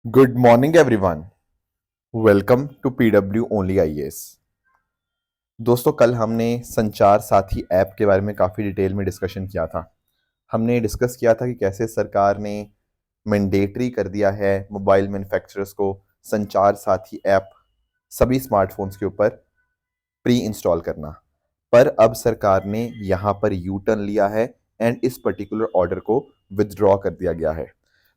Good morning, everyone. Welcome to PW Only IAS. दोस्तों, कल हमने संचार साथी ऐप के बारे में काफ़ी डिटेल में डिस्कशन किया था। हमने डिस्कस किया था कि कैसे सरकार ने मैंडेटरी कर दिया है मोबाइल मैन्युफैक्चरर्स को संचार साथी ऐप सभी स्मार्टफोन्स के ऊपर प्री इंस्टॉल करना। पर अब सरकार ने यहाँ पर यू टर्न लिया है एंड इस पर्टिकुलर ऑर्डर को विथड्रॉ कर दिया गया है।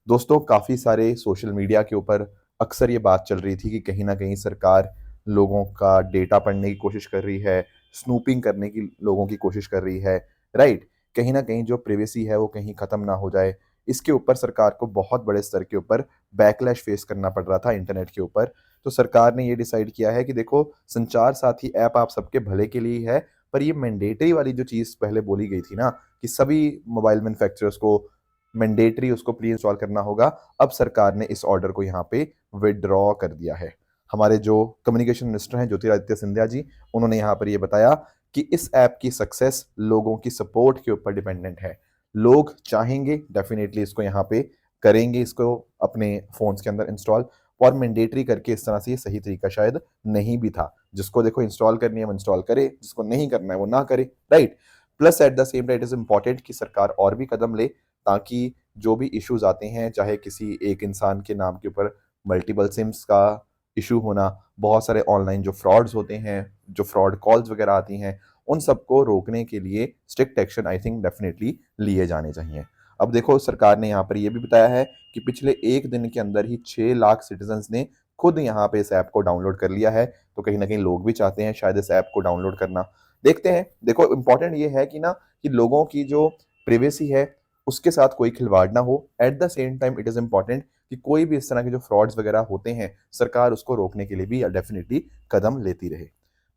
दोस्तों, काफ़ी सारे सोशल मीडिया के ऊपर अक्सर ये बात चल रही थी कि कहीं ना कहीं सरकार लोगों का डेटा पढ़ने की कोशिश कर रही है, स्नूपिंग करने की लोगों की कोशिश कर रही है, राइट। कहीं ना कहीं जो प्रिवेसी है वो कहीं ख़त्म ना हो जाए, इसके ऊपर सरकार को बहुत बड़े स्तर के ऊपर बैकलैश फेस करना पड़ रहा था इंटरनेट के ऊपर। तो सरकार ने ये डिसाइड किया है कि देखो, संचार साथी ऐप आप सबके भले के लिए ही है, पर ये मैंडेटरी वाली जो चीज़ पहले बोली गई थी ना कि सभी मोबाइल मैन्युफैक्चरर्स को मैंडेटरी उसको प्री इंस्टॉल करना होगा, अब सरकार ने इस ऑर्डर को यहाँ पे विड्रॉ कर दिया है। हमारे जो कम्युनिकेशन मिनिस्टर हैं ज्योतिरादित्य सिंधिया जी, उन्होंने यहाँ पर ये बताया कि इस ऐप की सक्सेस लोगों की सपोर्ट के ऊपर डिपेंडेंट है। लोग चाहेंगे डेफिनेटली इसको यहाँ पे करेंगे, इसको अपने फोन्स के अंदर इंस्टॉल। और मैंडेटरी करके इस तरह से ये सही तरीका शायद नहीं भी था। जिसको देखो इंस्टॉल करनी है वो इंस्टॉल करे, जिसको नहीं करना है वो ना करे, right. Plus at the same time it is important कि सरकार और भी कदम ले, ताकि जो भी इश्यूज आते हैं, चाहे किसी एक इंसान के नाम के ऊपर मल्टीपल सिम्स का इशू होना, बहुत सारे ऑनलाइन जो फ्रॉड्स होते हैं, जो फ्रॉड कॉल्स वगैरह आती हैं, उन सबको रोकने के लिए strict action I think definitely लिए जाने चाहिए। अब देखो, सरकार ने यहाँ पर यह भी बताया है कि पिछले एक दिन के अंदर ही 6 लाख सिटीजन ने खुद यहाँ पे इस ऐप को डाउनलोड कर लिया है। तो कहीं ना कहीं लोग भी चाहते हैं शायद इस ऐप को डाउनलोड करना। देखते हैं। देखो, इंपॉर्टेंट ये है कि ना कि लोगों की जो प्रिवेसी है उसके साथ कोई खिलवाड़ ना हो। Eight the same time it is important कि कोई भी इस तरह के जो फ्रॉड्स वगैरह होते हैं, सरकार उसको रोकने के लिए भी डेफिनेटली कदम लेती रहे।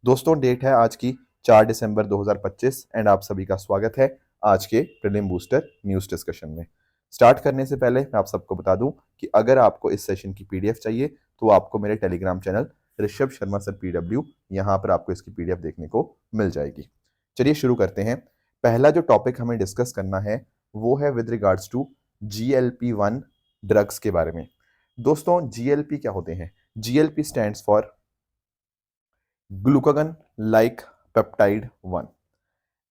दोस्तों, डेट है आज की 4 दिसंबर 2025 एंड आप सभी का स्वागत है आज के प्रीलिम बूस्टर न्यूज़ डिस्कशन में। स्टार्ट करने से पहले मैं आप सबको बता दूं कि अगर आपको इस सेशन की पीडीएफ चाहिए तो आपको मेरे Telegram channel Rishabh Sharma sir PW, यहाँ पर आपको इसकी पीडीएफ देखने को मिल जाएगी। चलिए शुरू करते हैं। पहला जो टॉपिक हमें डिस्कस करना है वो है with regards to GLP-1 drugs के बारे में। दोस्तों, GLP क्या होते हैं? GLP stands for glucagon like peptide 1।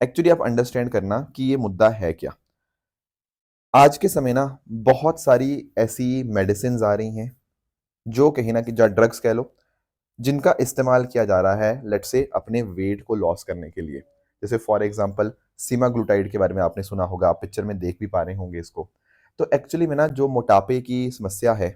Actually आप अंडरस्टैंड करना कि ये मुद्दा है क्या। आज के समय ना बहुत सारी ऐसी मेडिसिन आ रही हैं जो कहीं ना कहीं ड्रग्स कह लो, जिनका इस्तेमाल किया जा रहा है लेट्स से अपने वेट को लॉस करने के लिए। जैसे फॉर एग्जांपल सीमाग्लूटाइड के बारे में आपने सुना होगा, आप पिक्चर में देख भी पा रहे होंगे इसको। तो एक्चुअली में ना जो मोटापे की समस्या है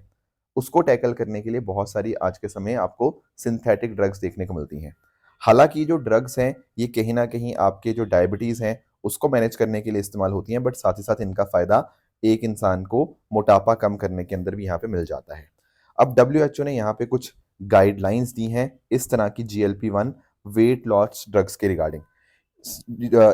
उसको टैकल करने के लिए बहुत सारी आज के समय आपको सिंथेटिक ड्रग्स देखने को मिलती हैं। हालांकि ये जो ड्रग्स हैं ये कहीं ना कहीं आपके जो डायबिटीज़ हैं उसको मैनेज करने के लिए इस्तेमाल होती हैं, बट साथ ही साथ इनका फ़ायदा एक इंसान को मोटापा कम करने के अंदर भी यहाँ पे मिल जाता है। अब WHO ने यहाँ पे कुछ गाइडलाइंस दी हैं इस तरह की GLP-1 वेट लॉस ड्रग्स के रिगार्डिंग।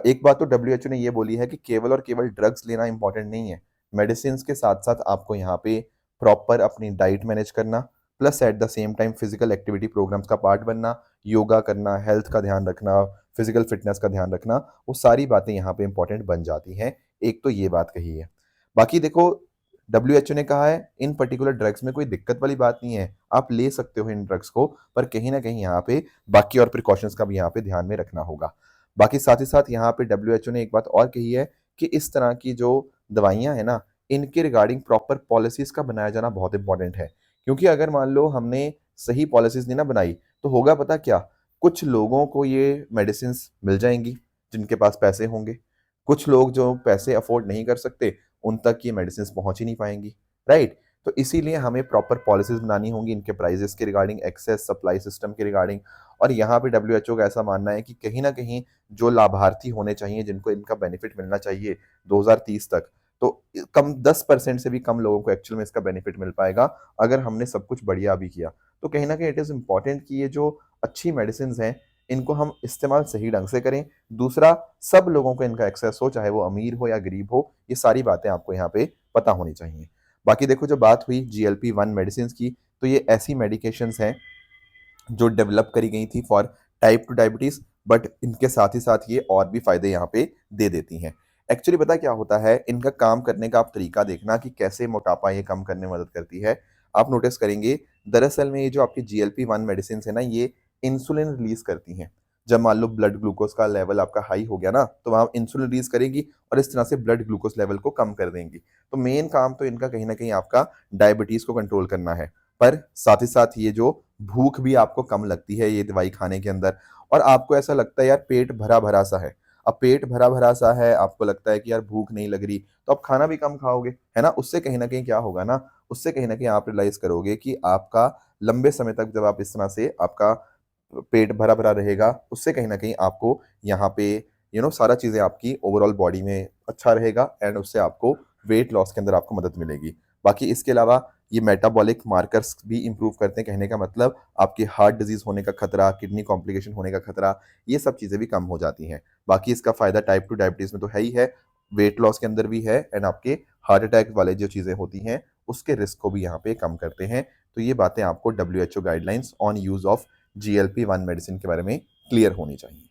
एक बात तो WHO ने ये बोली है कि केवल और केवल ड्रग्स लेना इंपॉर्टेंट नहीं है। मेडिसिन के साथ साथ आपको यहाँ पे प्रॉपर अपनी डाइट मैनेज करना, plus at the same time physical activity programmes का पार्ट बनना, योगा करना, हेल्थ का ध्यान रखना, फिजिकल फिटनेस का ध्यान रखना, वो सारी बातें यहाँ पे इंपॉर्टेंट बन जाती हैं। एक तो ये बात कही है। बाकी देखो, WHO ने कहा है इन पर्टिकुलर ड्रग्स में कोई दिक्कत वाली बात नहीं है, आप ले सकते हो इन ड्रग्स को, पर कहीं ना कहीं यहाँ पे बाकी और प्रिकॉशंस का भी यहाँ पे ध्यान में रखना होगा। बाकी साथ ही साथ यहाँ पे WHO ने एक बात और कही है कि इस तरह की जो दवाइयाँ हैं ना, इनके रिगार्डिंग प्रॉपर पॉलिसीज का बनाया जाना बहुत इंपॉर्टेंट है। क्योंकि अगर मान लो हमने सही पॉलिसीज नहीं ना बनाई तो होगा पता क्या, कुछ लोगों को ये मेडिसिन मिल जाएंगी जिनके पास पैसे होंगे, कुछ लोग जो पैसे अफोर्ड नहीं कर सकते उन तक ये मेडिसिन पहुंच ही नहीं पाएंगी, राइट। तो इसीलिए हमें प्रॉपर पॉलिसीज बनानी होंगी इनके प्राइजेस के रिगार्डिंग, एक्सेस सप्लाई सिस्टम के रिगार्डिंग। और यहाँ पे WHO का ऐसा मानना है कि कहीं ना कहीं जो लाभार्थी होने चाहिए जिनको इनका बेनिफिट मिलना चाहिए 2030 तक, तो कम 10% से भी कम लोगों को एक्चुअल में इसका बेनिफिट मिल पाएगा अगर हमने सब कुछ बढ़िया भी किया। तो कहीं ना कहीं इट इज़ इम्पॉर्टेंट कि ये जो अच्छी मेडिसिन हैं इनको हम इस्तेमाल सही ढंग से करें। दूसरा, सब लोगों को इनका एक्सेस हो, चाहे वो अमीर हो या गरीब हो, ये सारी बातें आपको यहाँ पे पता होनी चाहिए। बाकी देखो, जो बात हुई GLP-1 मेडिसिन की, तो ये ऐसी मेडिकेशंस हैं जो डेवलप करी गई थी फॉर टाइप 2 डायबिटीज, बट इनके साथ ही साथ ये और भी फायदे यहाँ पे दे देती हैं। एक्चुअली पता क्या होता है, इनका काम करने का आप तरीका देखना कि कैसे मोटापा ये कम करने में मदद करती है। आप नोटिस करेंगे दरअसल में ये जो आपकी GLP-1 मेडिसिन है ना, ये इंसुलिन रिलीज करती हैं। जब मान लो ब्लड ग्लूकोज का लेवल आपका हाई हो गया ना, तो वहाँ इंसुलिन रिलीज करेगी और इस तरह से ब्लड ग्लूकोज लेवल को कम कर देंगी। तो मेन काम तो इनका कहीं ना कहीं आपका डायबिटीज को कंट्रोल करना है, पर साथ ही साथ ये जो भूख भी आपको कम लगती है ये दवाई खाने के अंदर, और आपको ऐसा लगता है यार पेट भरा भरा सा है। अब पेट भरा भरा सा है, आपको लगता है कि यार भूख नहीं लग रही, तो आप खाना भी कम खाओगे, है ना। उससे कहीं ना कहीं क्या होगा ना, उससे कहीं ना कहीं आप रियलाइज करोगे कि आपका लंबे समय तक जब आप इस तरह से आपका पेट भरा भरा रहेगा, उससे कहीं ना कहीं आपको यहाँ पे सारा चीज़ें आपकी ओवरऑल बॉडी में अच्छा रहेगा, एंड उससे आपको वेट लॉस के अंदर आपको मदद मिलेगी। बाकी इसके अलावा ये मेटाबॉलिक मार्कर्स भी इंप्रूव करते हैं, कहने का मतलब आपकी हार्ट डिजीज होने का खतरा, किडनी कॉम्प्लिकेशन होने का खतरा, ये सब चीज़ें भी कम हो जाती हैं। बाकी इसका फायदा टाइप 2 डायबिटीज में तो है ही है, वेट लॉस के अंदर भी है, एंड आपके हार्ट अटैक वाले जो चीज़ें होती हैं उसके रिस्क को भी यहाँ पे कम करते हैं। तो ये बातें आपको WHO guidelines on use of GLP-1 medicine के बारे में क्लियर होनी चाहिए।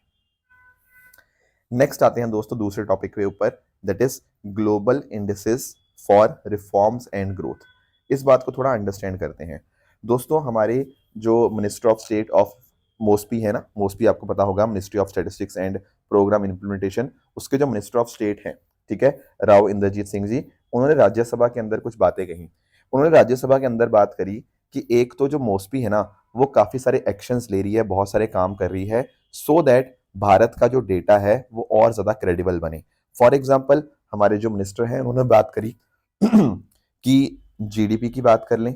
नेक्स्ट आते हैं दोस्तों दूसरे टॉपिक के ऊपर, that is global indices for reforms and growth. इस बात को थोड़ा अंडरस्टैंड करते हैं दोस्तों। हमारे जो minister of state of MoSPI है ना, मोस्पी आपको पता होगा, ministry of statistics and programme implementation, उसके जो मिनिस्टर ऑफ स्टेट हैं, ठीक है, राव इंद्रजीत सिंह जी, उन्होंने राज्यसभा के अंदर कुछ बातें कही। उन्होंने राज्यसभा के अंदर बात करी कि एक तो जो मोस्पी है ना, वो काफी सारे एक्शंस ले रही है, बहुत सारे काम कर रही है, सो दैट भारत का जो डेटा है वो और ज्यादा क्रेडिबल बने। फॉर एग्जाम्पल हमारे जो मिनिस्टर हैं उन्होंने बात करी कि GDP की बात कर लें,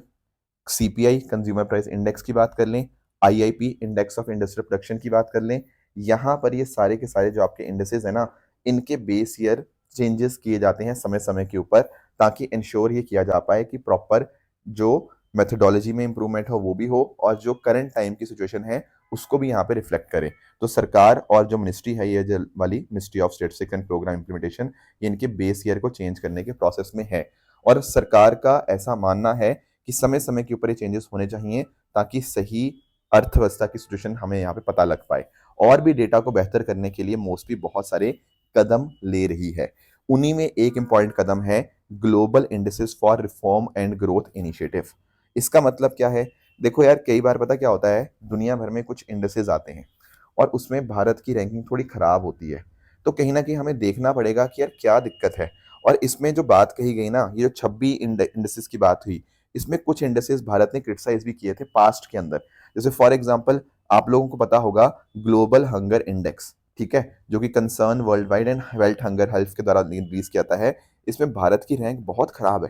CPI कंज्यूमर प्राइस इंडेक्स की बात कर लें, IIP index of industrial production की बात कर लें। यहाँ पर ये सारे के सारे जो आपके इंडेसेस है ना, इनके बेस ईयर चेंजेस किए जाते हैं समय समय के ऊपर, ताकि इंश्योर ये किया जा पाए कि प्रॉपर जो मेथोडोलॉजी में इंप्रूवमेंट हो वो भी हो, और जो करंट टाइम की सिचुएशन है उसको भी यहाँ पे रिफ्लेक्ट करे। तो सरकार और जो मिनिस्ट्री है ये जल वाली ministry of statistics and programme implementation, ये इनके बेस ईयर को चेंज करने के प्रोसेस में है, और सरकार का ऐसा मानना है कि समय समय के ऊपर ये चेंजेस होने चाहिए, ताकि सही अर्थव्यवस्था की सिचुएशन हमें यहाँ पे पता लग पाए। और भी डेटा को बेहतर करने के लिए मोस्टली बहुत सारे कदम ले रही है। उन्हीं में एक इंपॉर्टेंट कदम है global indices for reform and growth initiative. इसका मतलब क्या है, देखो यार कई बार पता क्या होता है, दुनिया भर में कुछ इंडेसेस आते हैं और उसमें भारत की रैंकिंग थोड़ी खराब होती है। तो कहीं ना कहीं हमें देखना पड़ेगा कि यार क्या दिक्कत है। और इसमें जो बात कही गई ना, ये जो 26 इंडेसेस की बात हुई, इसमें कुछ इंडेसेस भारत ने क्रिटिसाइज भी किए थे पास्ट के अंदर। जैसे फॉर एग्जांपल आप लोगों को पता होगा ग्लोबल हंगर इंडेक्स, ठीक है, जो कि concern world wide and world hunger health के द्वारा रिलीज किया जाता है। इसमें भारत की रैंक बहुत खराब है,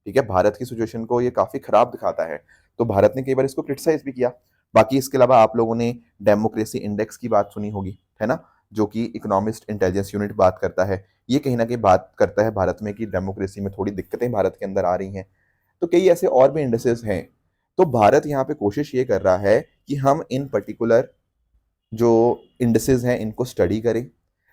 ठीक है, भारत की सिचुएशन को ये काफी खराब दिखाता है। तो भारत ने कई बार इसको क्रिटिसाइज भी किया। बाकी इसके अलावा आप लोगों ने डेमोक्रेसी इंडेक्स की बात सुनी होगी, है ना, जो कि इकोनॉमिस्ट इंटेलिजेंस यूनिट बात करता है। ये कहीं ना कहीं बात करता है भारत में कि डेमोक्रेसी में थोड़ी दिक्कतें भारत के अंदर आ रही हैं। तो कई ऐसे और भी इंडेसेस हैं। तो भारत यहाँ पे कोशिश ये कर रहा है कि हम इन पर्टिकुलर जो इंडेसेस हैं इनको स्टडी करें,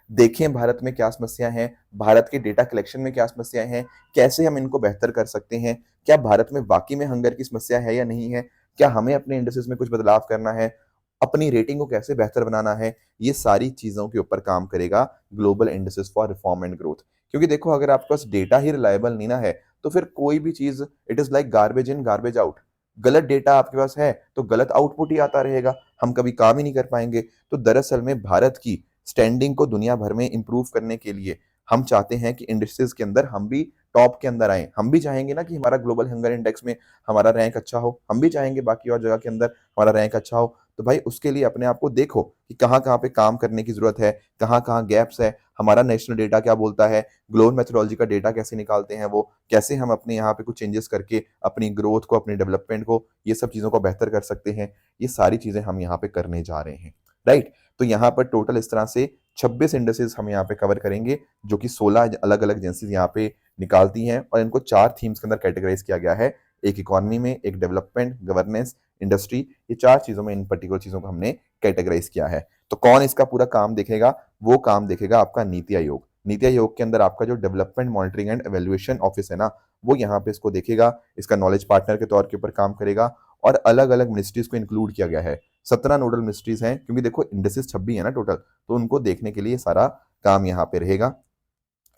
देखें भारत में क्या समस्या है, भारत के डेटा कलेक्शन में क्या समस्याएं हैं, कैसे हम इनको बेहतर कर सकते हैं, क्या भारत में वाकई में हंगर की समस्या है या नहीं है, क्या हमें अपने इंडेसेस में कुछ बदलाव करना है, अपनी रेटिंग को कैसे बेहतर बनाना है। ये सारी चीजों के ऊपर काम करेगा global indices for reform and growth. क्योंकि देखो अगर आपके पास डेटा ही रिलायबल नहीं ना है, तो फिर कोई भी चीज it is like garbage in garbage out. गलत डेटा आपके पास है तो गलत आउटपुट ही आता रहेगा, हम कभी काम ही नहीं कर पाएंगे। तो दरअसल में भारत की स्टैंडिंग को दुनिया भर में इंप्रूव करने के लिए हम चाहते हैं कि इंडस्ट्रीज के अंदर हम भी टॉप के अंदर आए। हम भी चाहेंगे ना कि हमारा ग्लोबल हंगर इंडेक्स में हमारा रैंक अच्छा हो, हम भी चाहेंगे बाकी और जगह के अंदर हमारा रैंक अच्छा हो। तो भाई उसके लिए अपने आप को देखो कि कहाँ कहाँ पे काम करने की जरूरत है, कहाँ कहाँ गैप्स है, हमारा नेशनल डेटा क्या बोलता है, ग्लोबल मेथोडोलॉजी का डेटा कैसे निकालते हैं वो, कैसे हम अपने यहाँ पे कुछ चेंजेस करके अपनी ग्रोथ को, अपनी डेवलपमेंट को, ये सब चीज़ों को बेहतर कर सकते हैं। ये सारी चीज़ें हम यहाँ पे करने जा रहे हैं, राइट। तो यहाँ पर टोटल इस तरह से 26 इंडेसेस हम यहाँ पे कवर करेंगे, जो कि 16 अलग अलग एजेंसीज यहाँ पे निकालती हैं, और इनको 4 थीम्स के अंदर कैटेगराइज किया गया है। एक इकोनॉमी में, एक डेवलपमेंट, गवर्नेंस, इंडस्ट्री, ये 4 चीजों में इन पर्टिकुलर चीजों को हमने कैटेगराइज किया है। तो कौन इसका पूरा काम देखेगा, वो काम देखेगा आपका नीति आयोग। नीति आयोग के अंदर आपका जो development monitoring and evaluation office है ना, वो यहाँ पे इसको देखेगा, इसका नॉलेज पार्टनर के तौर के ऊपर काम करेगा। और अलग अलग मिनिस्ट्रीज को इंक्लूड किया गया है, 17 नोडल मिनिस्ट्रीज हैं, क्योंकि देखो इंडेसेस 26 है ना टोटल, तो उनको देखने के लिए सारा काम यहाँ पे रहेगा।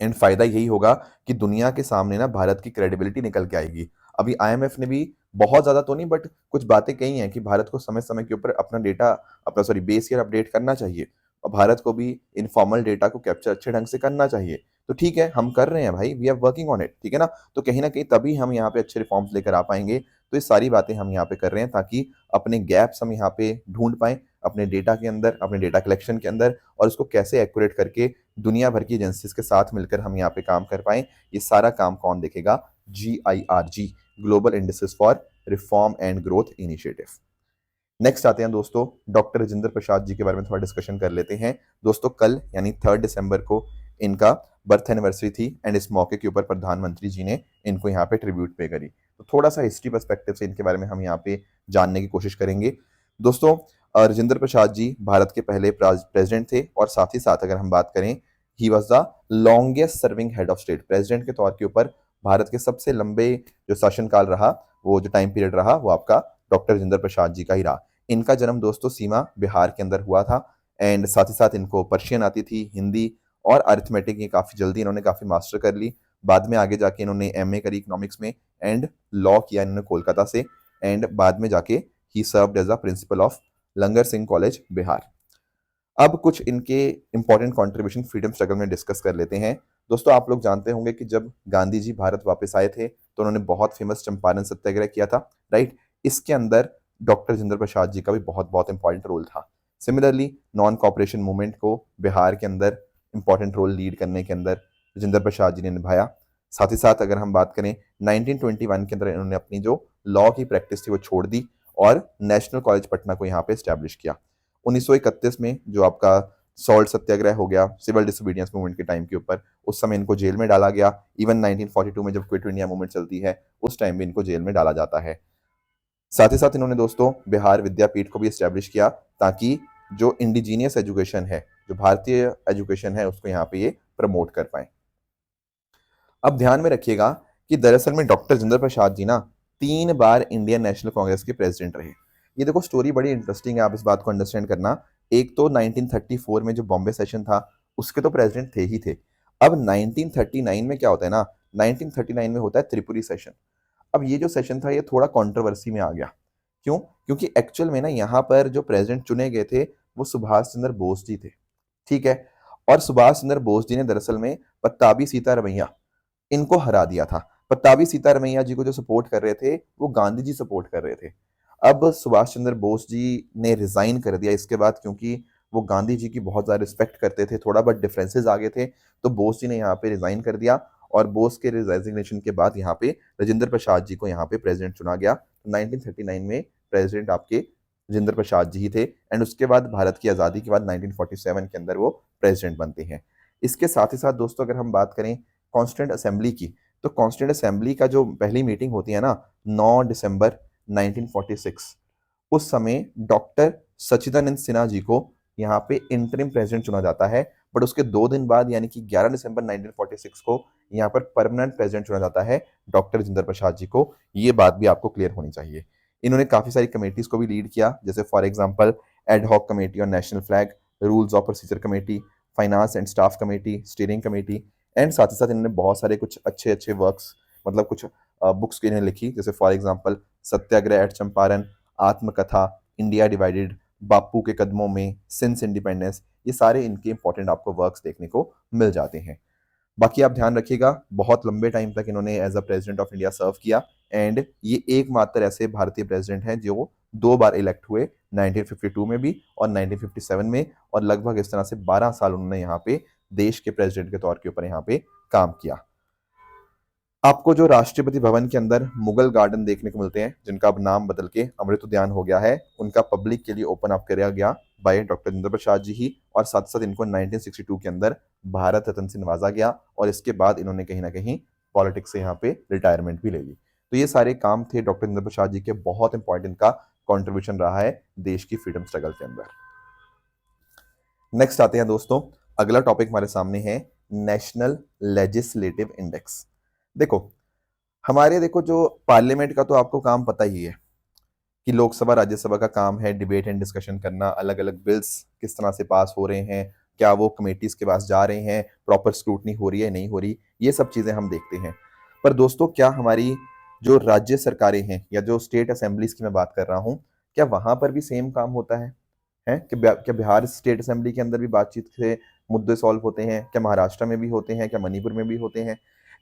एंड फायदा यही होगा कि दुनिया के सामने ना भारत की क्रेडिबिलिटी निकल के आएगी। अभी IMF ने भी बहुत ज़्यादा तो नहीं, बट कुछ बातें कही हैं कि भारत को समय समय के ऊपर अपना डेटा, अपना सॉरी बेस ईयर अपडेट करना चाहिए, और भारत को भी इनफॉर्मल डेटा को कैप्चर अच्छे ढंग से करना चाहिए। तो ठीक है, हम कर रहे हैं भाई, we are working on it, ठीक है ना। तो कहीं ना कहीं तभी हम यहाँ पे अच्छे रिफॉर्म्स लेकर आ पाएंगे। तो ये सारी बातें हम यहाँ पे कर रहे हैं ताकि अपने गैप्स हम यहाँ पे ढूंढ पाएं अपने डेटा के अंदर, अपने डेटा कलेक्शन के अंदर, और उसको कैसे एक्यूरेट करके दुनिया भर की एजेंसीज के साथ मिलकर हम यहाँ पे काम कर पाएं। ये सारा काम कौन देखेगा? GIRG, global indices for reform and growth initiative. Next आते हैं दोस्तों, डॉक्टर राजेंद्र प्रसाद जी के बारे में थोड़ा डिस्कशन कर लेते हैं। दोस्तों कल यानी 3 दिसंबर को इनका बर्थ एनिवर्सरी थी, एंड इस मौके के ऊपर प्रधानमंत्री जी ने इनको यहाँ पे ट्रिब्यूट पे करी। तो थोड़ा सा हिस्ट्री पर्सपेक्टिव से इनके बारे में हम यहाँ पे जानने की कोशिश करेंगे। दोस्तों राजेंद्र प्रसाद जी भारत के पहले प्रेसिडेंट थे, और साथ ही साथ अगर हम बात करें, he was the longest serving head of state. President के तौर के ऊपर भारत के सबसे लंबे जो शासनकाल रहा, वो जो टाइम पीरियड रहा, वो आपका डॉक्टर राजेंद्र प्रसाद जी का ही रहा। इनका जन्म दोस्तों सीमा बिहार के अंदर हुआ था, एंड साथ ही साथ इनको पर्शियन आती थी, हिंदी और अरिथमेटिक ये काफ़ी जल्दी इन्होंने काफ़ी मास्टर कर ली। बाद में आगे जाके इन्होंने MA करी इकोनॉमिक्स में, एंड लॉ किया इन्होंने कोलकाता से, एंड बाद में जाके ही served as a principal of Langar Singh college Bihar. अब कुछ इनके इंपॉर्टेंट कंट्रीब्यूशन फ्रीडम स्ट्रगल में डिस्कस कर लेते हैं। दोस्तों आप लोग जानते होंगे कि जब गांधी जी भारत वापस आए थे तो उन्होंने बहुत फेमस चंपारण सत्याग्रह किया था, राइट। इसके अंदर डॉक्टर राजेंद्र प्रसाद जी का भी बहुत बहुत इंपॉर्टेंट रोल था। सिमिलरली नॉन कॉपरेशन मूवमेंट को बिहार के अंदर इंपॉर्टेंट रोल लीड करने के अंदर राजेंद्र प्रसाद जी ने निभाया। साथ ही साथ अगर हम बात करें, 1921 के अंदर इन्होंने अपनी जो लॉ की प्रैक्टिस थी वो छोड़ दी और नेशनल कॉलेज पटना को यहाँ पे स्टैब्लिश किया। 1931 में जो आपका सॉल्ट सत्याग्रह हो गया सिविल डिसोबीडियंस मूवमेंट के टाइम के ऊपर, उस समय इनको जेल में डाला गया। इवन 1942 में जब क्विट इंडिया मूवमेंट चलती है, उस टाइम भी इनको जेल में डाला जाता है। साथ ही साथ इन्होंने दोस्तों बिहार विद्यापीठ को भी एस्टेब्लिश किया, ताकि जो इंडिजीनियस एजुकेशन है, जो भारतीय एजुकेशन है, उसको यहाँ पे ये प्रमोट कर पाए। अब ध्यान में रखिएगा कि दरअसल में डॉक्टर राजेंद्र प्रसाद जी ना 3 बार इंडियन नेशनल कांग्रेस के प्रेसिडेंट रहे। ये देखो स्टोरी बड़ी इंटरेस्टिंग है, आप इस बात को अंडरस्टैंड करना। एक तो 1934 में जो बॉम्बे सेशन था, उसके तो प्रेसिडेंट थे ही थे। अब 1939 में क्या होता है ना, 1939 में होता है त्रिपुरी सेशन। अब ये जो सेशन था, ये थोड़ा कंट्रोवर्सी में आ गया। क्यों? क्योंकि एक्चुअल में ना यहाँ पर जो प्रेसिडेंट चुने गए थे, वो सुभाष चंद्र बोस जी थे, ठीक है। और सुभाष चंद्र बोस जी ने दरअसल में पत्ताबी सीतारमैया इनको हरा दिया था। पत्ताबी सीतारमैया जी को जो सपोर्ट कर रहे थे, वो गांधी जी सपोर्ट कर रहे थे। अब सुभाष चंद्र बोस जी ने रिजाइन कर दिया इसके बाद, क्योंकि वो गांधी जी की बहुत ज़्यादा रिस्पेक्ट करते थे, थोड़ा बहुत डिफरेंसेस आ गए थे, तो बोस जी ने यहाँ पे रिजाइन कर दिया। और बोस के रेजिग्नेशन के बाद यहाँ पे राजेंद्र प्रसाद जी को यहाँ पे प्रेसिडेंट चुना गया। 1939 में प्रेसिडेंट आपके राजेंद्र प्रसाद जी ही थे, एंड उसके बाद भारत की आज़ादी के बाद 1947 के अंदर वो प्रेसिडेंट बनते हैं। इसके साथ ही साथ दोस्तों अगर हम बात करें कॉन्स्टिट्यूंट असेंबली की, तो कॉन्स्टिट्यूंट असेंबली का जो पहली मीटिंग होती है ना, 9 दिसंबर 1946, उस समय डॉक्टर सच्चिदानंद सिन्हा जी को यहाँ पे इंटरिम प्रेसिडेंट चुना जाता है। बट उसके 2 दिन बाद यानी कि 11 दिसंबर 1946 को यहाँ पर परमानेंट प्रेसिडेंट चुना जाता है डॉक्टर राजेंद्र प्रसाद जी को। ये बात भी आपको क्लियर होनी चाहिए। इन्होंने काफ़ी सारी कमेटीज को भी लीड किया, जैसे for example ad hoc committee on national flag, rules of procedure committee, finance and staff committee, steering committee, and साथ ही साथ इन्होंने बहुत सारे कुछ अच्छे अच्छे वर्क्स, मतलब कुछ बुक्स इन्हें लिखी, जैसे for example Satyagraha at Champaran, आत्मकथा, इंडिया डिवाइडेड, बापू के कदमों में, सिंस इंडिपेंडेंस, ये सारे इनके इंपॉर्टेंट आपको वर्क्स देखने को मिल जाते हैं। बाकी आप ध्यान रखिएगा, बहुत लंबे टाइम तक इन्होंने as a president of India serve किया, एंड ये एकमात्र ऐसे भारतीय प्रेसिडेंट हैं जो 2 बार इलेक्ट हुए, 1952 में भी और 1957 में, और लगभग इस तरह से 12 साल उन्होंने यहाँ पे देश के प्रेसिडेंट के तौर के ऊपर यहाँ पे काम किया। आपको जो राष्ट्रपति भवन के अंदर मुगल गार्डन देखने को मिलते हैं, जिनका अब नाम बदल के अमृत उद्यान हो गया है, उनका पब्लिक के लिए ओपन अप किया गया बाय डॉक्टर राजेंद्र प्रसाद जी ही, और साथ साथ इनको 1962 के अंदर भारत रत्न से नवाजा गया, और इसके बाद इन्होंने कहीं ना कहीं पॉलिटिक्स से यहाँ पे रिटायरमेंट भी ले ली। तो ये सारे काम थे डॉक्टर राजेंद्र प्रसाद जी के, बहुत इंपॉर्टेंट का कॉन्ट्रीब्यूशन रहा है देश की फ्रीडम स्ट्रगल के अंदर। नेक्स्ट आते हैं दोस्तों, अगला टॉपिक हमारे सामने है नेशनल लेजिस्लेटिव इंडेक्स। देखो जो पार्लियामेंट का तो आपको काम पता ही है कि लोकसभा राज्यसभा का काम है डिबेट एंड डिस्कशन करना, अलग अलग बिल्स किस तरह से पास हो रहे हैं, क्या वो कमेटीज के पास जा रहे हैं, प्रॉपर स्क्रूटनी हो रही है नहीं हो रही, ये सब चीजें हम देखते हैं। पर दोस्तों क्या हमारी जो राज्य सरकारें हैं या जो स्टेट असेंबलीज की मैं बात कर रहा हूँ, क्या वहां पर भी सेम काम होता है क्या बिहार स्टेट असेंबली के अंदर भी बातचीत से मुद्दे सॉल्व होते हैं? क्या महाराष्ट्र में भी होते हैं? क्या मणिपुर में भी होते हैं?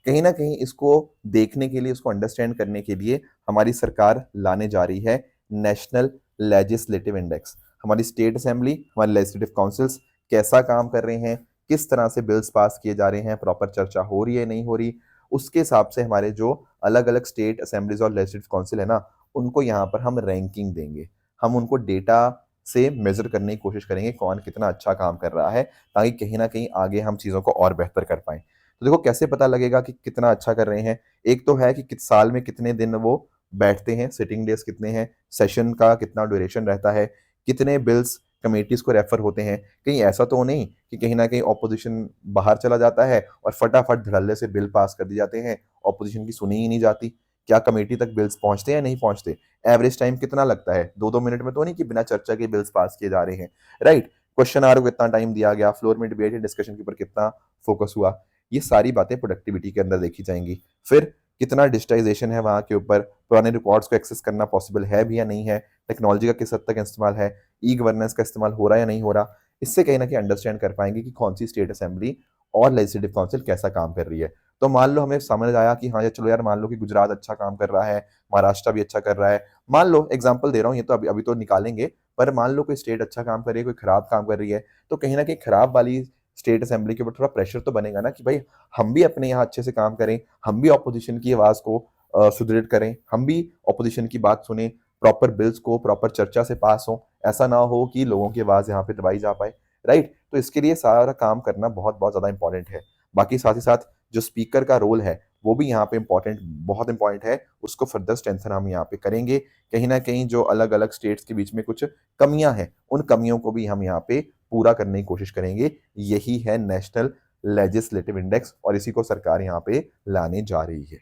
कहीं ना कहीं इसको देखने के लिए, इसको अंडरस्टैंड करने के लिए हमारी सरकार लाने जा रही है नेशनल लेजिस्लेटिव इंडेक्स। हमारी स्टेट असेंबली, हमारे लेजिस्लेटिव काउंसिल्स कैसा काम कर रहे हैं, किस तरह से बिल्स पास किए जा रहे हैं, प्रॉपर चर्चा हो रही है नहीं हो रही, उसके हिसाब से हमारे जो अलग अलग स्टेट असेंबलीज और लेजिस्लेटिव काउंसिल है ना, उनको यहाँ पर हम रैंकिंग देंगे। हम उनको डेटा से मेजर करने की कोशिश करेंगे कौन कितना अच्छा काम कर रहा है, ताकि कहीं ना कहीं आगे हम चीज़ों को और बेहतर कर पाएं। तो देखो कैसे पता लगेगा कि कितना अच्छा कर रहे हैं। एक तो है कि साल में कितने दिन वो बैठते हैं, सिटिंग डेज कितने हैं, सेशन का कितना ड्यूरेशन रहता है, कितने बिल्स कमेटीज को रेफर होते हैं। कहीं ऐसा तो नहीं कि कहीं ना कहीं ऑपोजिशन बाहर चला जाता है और फटाफट धड़ल्ले से बिल पास कर दिए जाते हैं, ऑपोजिशन की सुनी ही नहीं जाती। क्या कमेटी तक बिल्स पहुंचते हैं या नहीं पहुंचते? एवरेज टाइम कितना लगता है? 2-2 मिनट में तो नहीं कि बिना चर्चा के बिल्स पास किए जा रहे हैं, राइट? क्वेश्चन आवर को कितना टाइम दिया गया, फ्लोर में डिबेट या डिस्कशन के ऊपर कितना फोकस हुआ, ये सारी बातें प्रोडक्टिविटी के अंदर देखी जाएंगी। फिर कितना डिजिटाइजेशन है वहां के ऊपर, पुराने रिकॉर्ड्स को एक्सेस करना पॉसिबल है भी या नहीं है, टेक्नोलॉजी का किस हद तक इस्तेमाल है, ई गवर्नेंस का इस्तेमाल हो रहा है या नहीं हो रहा। इससे कहीं ना कहीं अंडरस्टैंड कर पाएंगे कि कौन सी स्टेट असेंबली और लेजिस्लेटिव काउंसिल कैसा काम कर रही है। तो मान लो हमें समझ आया कि हाँ यार चलो यार, मान लो कि गुजरात अच्छा काम कर रहा है, महाराष्ट्र भी अच्छा कर रहा है, मान लो एग्जाम्पल दे रहा हूँ, ये तो अभी अभी तो निकालेंगे, पर मान लो कोई स्टेट अच्छा काम कर रही है, कोई खराब काम कर रही है, तो कहीं ना कहीं खराब वाली स्टेट असेंबली के ऊपर थोड़ा प्रेशर तो बनेगा ना कि भाई हम भी अपने यहाँ अच्छे से काम करें, हम भी ऑपोजिशन की आवाज को सुदृढ़ करें, हम भी ऑपोजिशन की बात सुने, प्रॉपर बिल्स को प्रॉपर चर्चा से पास हो, ऐसा ना हो कि लोगों की आवाज यहाँ पे दबाई जा पाए, राइट? तो इसके लिए सारा काम करना बहुत बहुत ज्यादा इंपॉर्टेंट है। बाकी साथ ही साथ जो स्पीकर का रोल है वो भी यहाँ पे इम्पोर्टेंट, बहुत इंपॉर्टेंट है, उसको फर्दर स्ट्रेंथन हम यहाँ पे करेंगे। कहीं ना कहीं जो अलग अलग स्टेट्स के बीच में कुछ कमियां हैं, उन कमियों को भी हम यहाँ पे पूरा करने की कोशिश करेंगे। यही है नेशनल लेजिस्लेटिव इंडेक्स और इसी को सरकार यहाँ पे लाने जा रही है।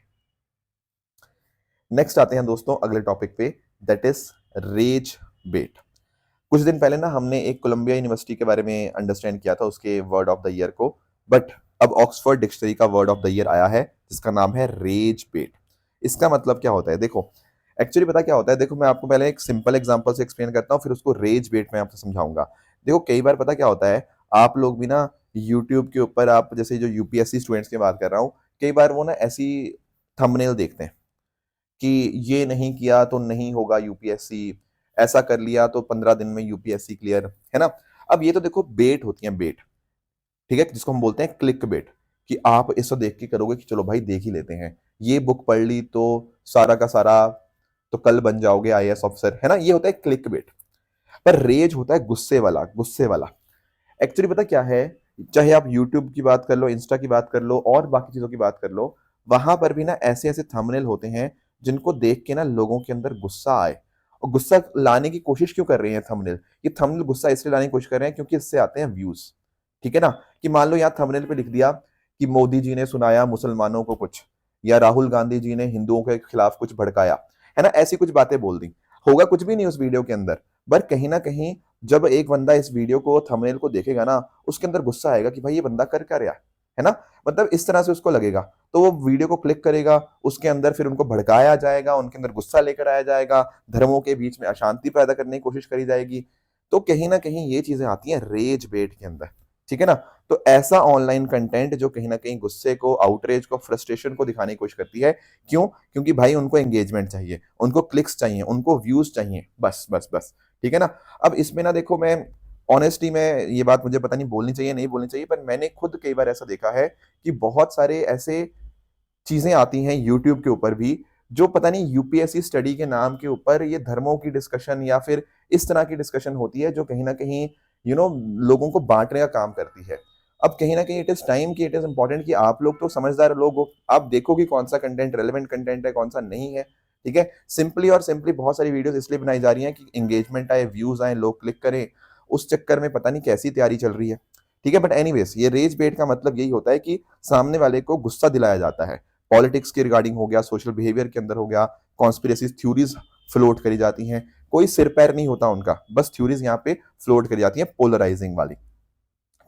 नेक्स्ट आते हैं दोस्तों अगले टॉपिक पे, दैट इज रेज बेट। कुछ दिन पहले ना हमने एक कोलंबिया यूनिवर्सिटी के बारे में अंडरस्टैंड किया था, उसके वर्ड ऑफ द ईयर को, बट अब ऑक्सफोर्ड डिक्शनरी का वर्ड ऑफ द ईयर आया है जिसका नाम है रेज बेट। इसका मतलब क्या होता है? देखो एक्चुअली पता क्या होता है, देखो मैं आपको पहले एक सिंपल एग्जांपल से एक्सप्लेन करता हूँ, फिर उसको रेज बेट में आपको समझाऊंगा। देखो कई बार पता क्या होता है, आप लोग भी ना यूट्यूब के ऊपर, आप जैसे जो यूपीएससी स्टूडेंट्स की बात कर रहा हूँ, कई बार वो ना ऐसी थंबनेल देखते हैं कि ये नहीं किया तो नहीं होगा यूपीएससी, ऐसा कर लिया तो 15 दिन में यूपीएससी क्लियर, है ना? अब ये तो देखो बेट होती है, बेट, ठीक है, जिसको हम बोलते हैं क्लिक बेट, कि आप इसको देख के करोगे कि चलो भाई देख ही लेते हैं, ये बुक पढ़ ली तो सारा का सारा तो कल बन जाओगे आईएएस ऑफिसर, है ना? ये होता है क्लिक बेट। पर रेज होता है गुस्से वाला, गुस्से वाला। एक्चुअली पता क्या है, चाहे आप यूट्यूब की बात कर लो, इंस्टा की बात कर लो और बाकी चीजों की बात कर लो, वहां पर भी ना ऐसे ऐसे थंबनेल होते हैं जिनको देख के ना लोगों के अंदर गुस्सा आए। और गुस्सा लाने की कोशिश क्यों कर रहे हैं थंबनेल? ये थंबनेल गुस्सा इसलिए लाने की कोशिश कर रहे हैं क्योंकि इससे आते हैं व्यूज, ठीक है ना? कि मान लो यहाँ थंबनेल पे लिख दिया कि मोदी जी ने सुनाया मुसलमानों को कुछ, या राहुल गांधी जी ने हिंदुओं के खिलाफ कुछ भड़काया, है ना? ऐसी कुछ बातें बोल दी, होगा कुछ भी नहीं उस वीडियो के अंदर, पर कहीं ना कहीं जब एक बंदा इस वीडियो को, थंबनेल को देखेगा ना, उसके अंदर गुस्सा आएगा कि भाई ये बंदा कर क्या रहा है ना? मतलब इस तरह से उसको लगेगा, तो वो वीडियो को क्लिक करेगा, उसके अंदर फिर उनको भड़काया जाएगा, उनके अंदर गुस्सा लेकर आया जाएगा, धर्मों के बीच में अशांति पैदा करने की कोशिश करी जाएगी। तो कहीं ना कहीं ये चीजें आती हैं रेज बेट के अंदर, ठीक है ना? तो ऐसा ऑनलाइन कंटेंट जो कहीं ना कहीं गुस्से को, आउटरेज को, फ्रस्ट्रेशन को दिखाने की कोशिश करती है, क्यों? क्योंकि भाई उनको एंगेजमेंट चाहिए, उनको क्लिक्स चाहिए, उनको व्यूज चाहिए, बस बस बस, ठीक है ना? अब इसमें ना देखो, मैं ऑनेस्टली, मैं ये बात मुझे पता नहीं बोलनी चाहिए नहीं बोलनी चाहिए, पर मैंने खुद कई बार ऐसा देखा है कि बहुत सारे ऐसे चीजें आती हैं यूट्यूब के ऊपर भी, जो पता नहीं यूपीएससी स्टडी के नाम के ऊपर ये धर्मों की डिस्कशन या फिर इस तरह की डिस्कशन होती है, जो कहीं ना कहीं लोगों को बांटने का काम करती है। अब कहीं ना कहीं इट इज टाइम कि इट इज इंपॉर्टेंट कि आप लोग तो समझदार लोग हो, आप देखो कि कौन सा कंटेंट रेलेवेंट कंटेंट है, कौन सा नहीं है, ठीक है? सिंपली और सिंपली बहुत सारी वीडियोस इसलिए बनाई जा रही हैं कि एंगेजमेंट आए, व्यूज आए, लोग क्लिक करें, उस चक्कर में पता नहीं कैसी तैयारी चल रही है, ठीक है? बट एनीवेज, ये रेज बेट का मतलब यही होता है कि सामने वाले को गुस्सा दिलाया जाता है। पॉलिटिक्स के रिगार्डिंग हो गया, सोशल बिहेवियर के अंदर हो गया, कॉन्स्पिरेसी थ्योरीज फ्लोट करी जाती हैं, कोई सिर पैर नहीं होता उनका, बस थ्योरीज यहाँ पे फ्लोट करी जाती हैं पोलराइजिंग वाली,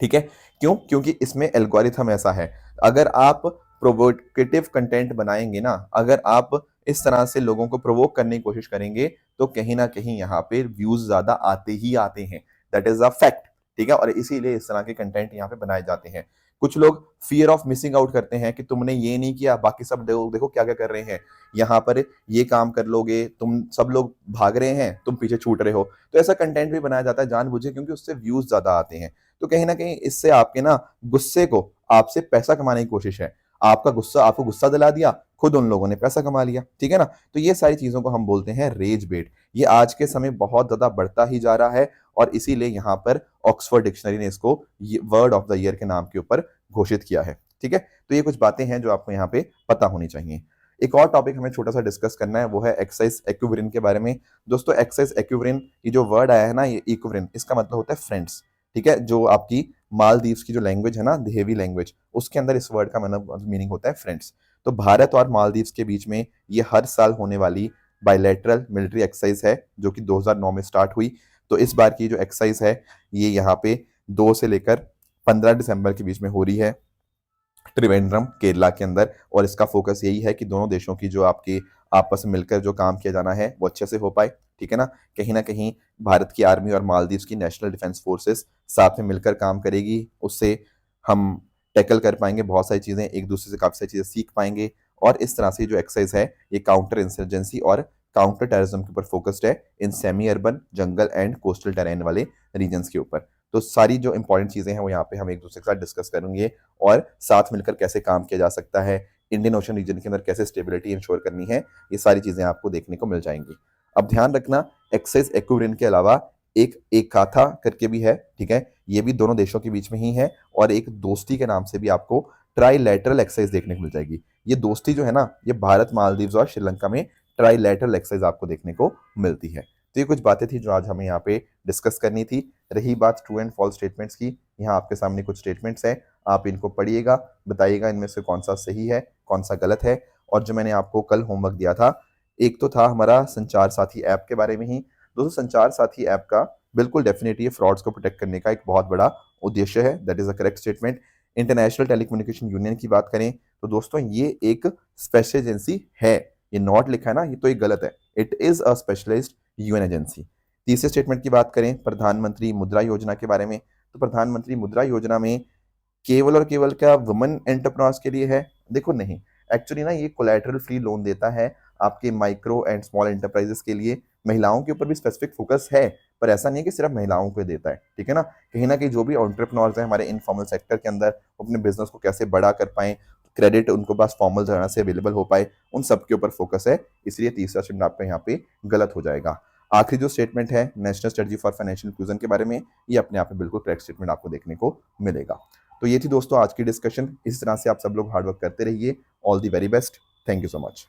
ठीक है? क्यों? क्योंकि इसमें एल्गोरिथम ऐसा है, अगर आप प्रोवोकेटिव कंटेंट बनाएंगे ना, अगर आप इस तरह से लोगों को प्रोवोक करने की कोशिश करेंगे तो कहीं ना कहीं यहाँ पे व्यूज ज्यादा आते ही आते हैं। That is a fact. ठीक है, और इसीलिए इस तरह के कंटेंट यहाँ पे बनाए जाते हैं। कुछ लोग फियर ऑफ मिसिंग आउट करते हैं कि तुमने ये नहीं किया, बाकी सब देखो देखो क्या क्या कर रहे हैं, यहाँ पर ये काम कर लोगे, तुम सब लोग भाग रहे हैं, तुम पीछे छूट रहे हो। तो ऐसा कंटेंट भी बनाया जाता है जानबूझे, क्योंकि उससे व्यूज ज्यादा आते हैं। तो कहीं ना कहीं इससे आपके ना गुस्से को, आपसे पैसा कमाने की कोशिश है, आपका गुस्सा, आपको गुस्सा दिला दिया, खुद उन लोगों ने पैसा कमा लिया। ठीक है ना, तो ये सारी चीजों को हम बोलते हैं रेज बेट। ये आज के समय बहुत ज्यादा बढ़ता ही जा रहा है, और इसीलिए यहाँ पर ऑक्सफोर्ड डिक्शनरी ने इसको वर्ड ऑफ द ईयर के नाम के ऊपर घोषित किया है। ठीक है, तो ये कुछ बातें हैं जो आपको यहाँ पे पता होनी चाहिए। एक और टॉपिक हमें छोटा सा डिस्कस करना है, वो है एक्साइज एक्विवरिन के बारे में। दोस्तों एक्साइज एक्विवरिन, ये जो वर्ड आया है ना, ये इक्विवरिन, इसका मतलब होता है फ्रेंड्स। ठीक है, जो आपकी मालदीव्स की जो लैंग्वेज है ना, देहवी लैंग्वेज, उसके अंदर इस वर्ड का मतलब मीनिंग होता है फ्रेंड्स। तो भारत और मालदीव्स के बीच में ये हर साल होने वाली बायलैटरल मिलिट्री एक्सरसाइज है, जो कि 2009 में स्टार्ट हुई। तो इस बार की जो एक्सरसाइज है, ये यहाँ पे 2 से लेकर 15 दिसंबर के बीच में हो रही है, त्रिवेंद्रम केरला के अंदर। और इसका फोकस यही है कि दोनों देशों की जो आपकी आपस में मिलकर जो काम किया जाना है वो अच्छे से हो पाए। ठीक है ना कहीं भारत की आर्मी और मालदीव्स की नेशनल डिफेंस फोर्सेस साथ में मिलकर काम करेगी, उससे हम टैकल कर पाएंगे बहुत सारी चीजें, एक दूसरे से काफी सारी चीजें सीख पाएंगे। और इस तरह से जो एक्सरसाइज है, ये काउंटर इंसर्जेंसी और काउंटर टेररिज्म के ऊपर फोकस्ड है, in semi urban, jungle and coastal terrain वाले रीजन्स के ऊपर। तो सारी जो इंपॉर्टेंट चीजें हैं वो यहाँ पे हम एक दूसरे के साथ डिस्कस करेंगे, और साथ मिलकर कैसे काम किया जा सकता है, इंडियन ओशन रीजन के अंदर कैसे स्टेबिलिटी इंश्योर करनी है, ये सारी चीजें आपको देखने को मिल जाएंगी। अब ध्यान रखना, एक्साइज एक्विवरिन के अलावा एक काथा करके भी है। ठीक है, ये भी दोनों देशों के बीच में ही है, और एक दोस्ती के नाम से भी आपको ट्राईलैटरल एक्सरसाइज देखने को मिल जाएगी। ये दोस्ती जो है ना, ये भारत, मालदीव्स और श्रीलंका में ट्राईलैटरल एक्सरसाइज आपको देखने को मिलती है। तो ये कुछ बातें थी जो आज हमें यहाँ पे डिस्कस करनी थी। रही बात ट्रू एंड फॉल्स स्टेटमेंट्स की, यहाँ आपके सामने कुछ स्टेटमेंट्स हैं, आप इनको पढ़िएगा, बताइएगा इनमें से कौन सा सही है, कौन सा गलत है। और जो मैंने आपको कल होमवर्क दिया था, एक तो था हमारा संचार साथी ऐप के बारे में ही। दोस्तों संचार साथी ऐप का बिल्कुल डेफिनेटली ये फ्रॉड्स को प्रोटेक्ट करने का एक बहुत बड़ा उद्देश्य है, that is a correct statement. International telecommunication union की बात करें तो दोस्तों ये एक स्पेशल एजेंसी है, ये नॉट लिखा है ना, ये तो एक गलत है, it is a specialized UN agency. तीसरे स्टेटमेंट की बात करें प्रधानमंत्री मुद्रा योजना के बारे में, तो प्रधानमंत्री मुद्रा योजना में केवल और केवल क्या वुमेन एंटरप्रेन्योर्स के लिए है? देखो नहीं, एक्चुअली ना ये कोलैटरल फ्री लोन देता है आपके माइक्रो एंड स्मॉल एंटरप्राइजेस के लिए। महिलाओं के ऊपर भी स्पेसिफिक फोकस है, पर ऐसा नहीं है कि सिर्फ महिलाओं को देता है। ठीक है ना कहीं जो भी एंटरप्रेन्योर्स हैं हमारे इनफॉर्मल सेक्टर के अंदर, अपने बिजनेस को कैसे बड़ा कर पाएं, क्रेडिट उनको पास फॉर्मल तरह से अवेलेबल हो पाए, उन सब के ऊपर फोकस है। इसलिए तीसरा स्टेटमेंट आपका यहाँ पे गलत हो जाएगा। आखिरी जो स्टेटमेंट है national strategy for financial inclusion के बारे में, ये अपने आप में बिल्कुल करेक्ट स्टेटमेंट आपको देखने को मिलेगा। तो ये थी दोस्तों आज की डिस्कशन। इस तरह से आप सब लोग हार्डवर्क करते रहिए। All the very best. Thank you so much.